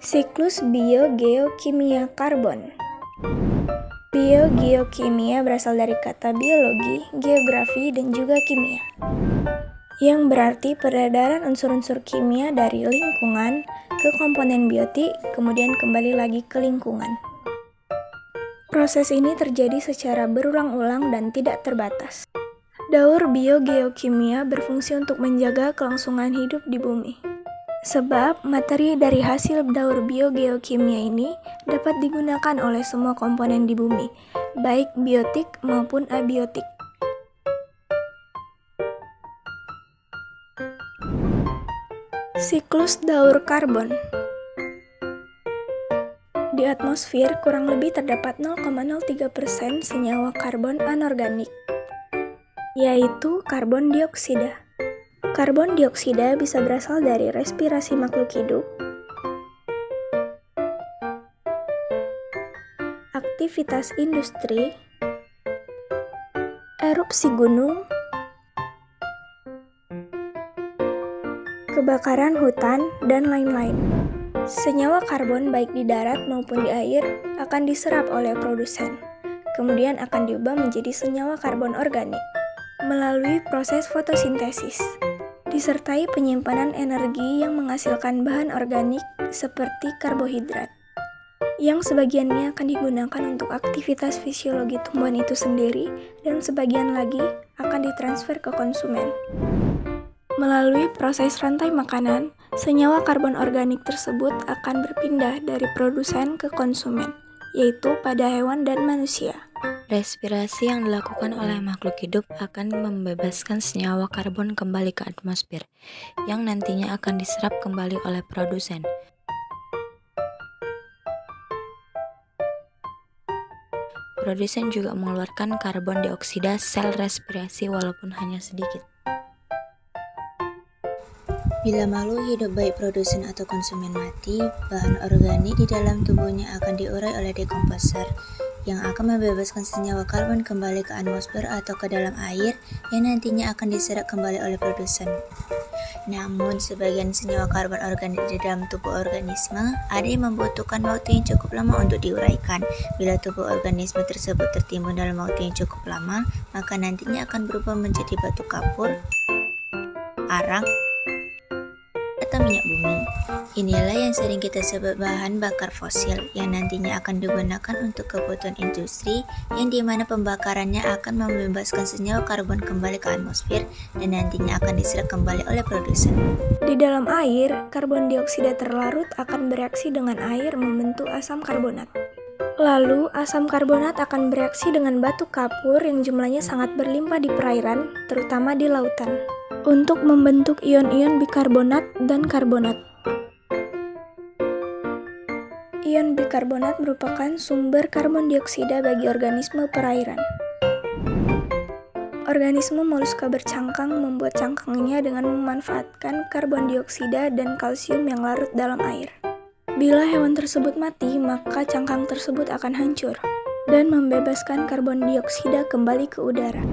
Siklus biogeokimia karbon. Biogeokimia berasal dari kata biologi, geografi, dan juga kimia, yang berarti peredaran unsur-unsur kimia dari lingkungan ke komponen biotik, kemudian kembali lagi ke lingkungan. Proses ini terjadi secara berulang-ulang dan tidak terbatas. Daur biogeokimia berfungsi untuk menjaga kelangsungan hidup di bumi. Sebab materi dari hasil daur biogeokimia ini dapat digunakan oleh semua komponen di bumi, baik biotik maupun abiotik. Siklus daur karbon. Di atmosfer kurang lebih terdapat 0,03% senyawa karbon anorganik, yaitu karbon dioksida. Karbon dioksida bisa berasal dari respirasi makhluk hidup, aktivitas industri, erupsi gunung, kebakaran hutan, dan lain-lain. Senyawa karbon baik di darat maupun di air akan diserap oleh produsen, kemudian akan diubah menjadi senyawa karbon organik melalui proses fotosintesis, disertai penyimpanan energi yang menghasilkan bahan organik seperti karbohidrat, yang sebagiannya akan digunakan untuk aktivitas fisiologi tumbuhan itu sendiri dan sebagian lagi akan ditransfer ke konsumen. Melalui proses rantai makanan, senyawa karbon organik tersebut akan berpindah dari produsen ke konsumen, yaitu pada hewan dan manusia. Respirasi yang dilakukan oleh makhluk hidup akan membebaskan senyawa karbon kembali ke atmosfer, yang nantinya akan diserap kembali oleh produsen. Produsen juga mengeluarkan karbon dioksida sel respirasi walaupun hanya sedikit. Bila makhluk hidup baik produsen atau konsumen mati, bahan organik di dalam tubuhnya akan diurai oleh dekomposer yang akan membebaskan senyawa karbon kembali ke atmosfer atau ke dalam air yang nantinya akan diserap kembali oleh produsen. Namun, sebagian senyawa karbon organik di dalam tubuh organisme ada yang membutuhkan waktu yang cukup lama untuk diuraikan. Bila tubuh organisme tersebut tertimbun dalam waktu yang cukup lama, maka nantinya akan berubah menjadi batu kapur, arang, atau minyak bumi. Inilah yang sering kita sebut bahan bakar fosil yang nantinya akan digunakan untuk kebutuhan industri yang dimana pembakarannya akan membebaskan senyawa karbon kembali ke atmosfer dan nantinya akan diserap kembali oleh produsen. Di dalam air, karbon dioksida terlarut akan bereaksi dengan air membentuk asam karbonat. Lalu, asam karbonat akan bereaksi dengan batu kapur yang jumlahnya sangat berlimpah di perairan, terutama di lautan, untuk membentuk ion-ion bikarbonat dan karbonat. Ion bikarbonat merupakan sumber karbon dioksida bagi organisme perairan. Organisme moluska bercangkang membuat cangkangnya dengan memanfaatkan karbon dioksida dan kalsium yang larut dalam air. Bila hewan tersebut mati, maka cangkang tersebut akan hancur dan membebaskan karbon dioksida kembali ke udara.